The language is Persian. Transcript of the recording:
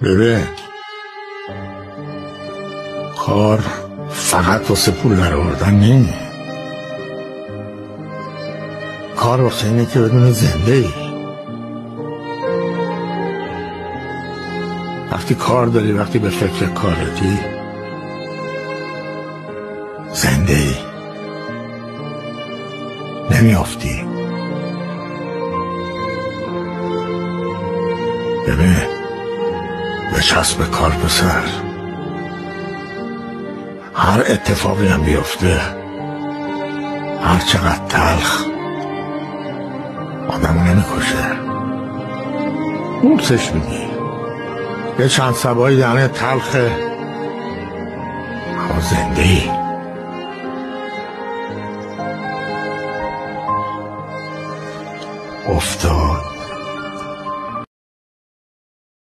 ببین، کار فقط واسه پول در آوردن نی. کار واسه اینه که بدون زنده ای. وقتی کار داری، وقتی به فکر کارتی، زنده ای، نمیافتی. ببین، به چسب کار پسر، هر اتفاقی هم بیفته، هر چقدر تلخ، آدمو نمیکشه، قورتش میدی. یه چند سبایی دهنه تلخه، اما زنده ای. افتاد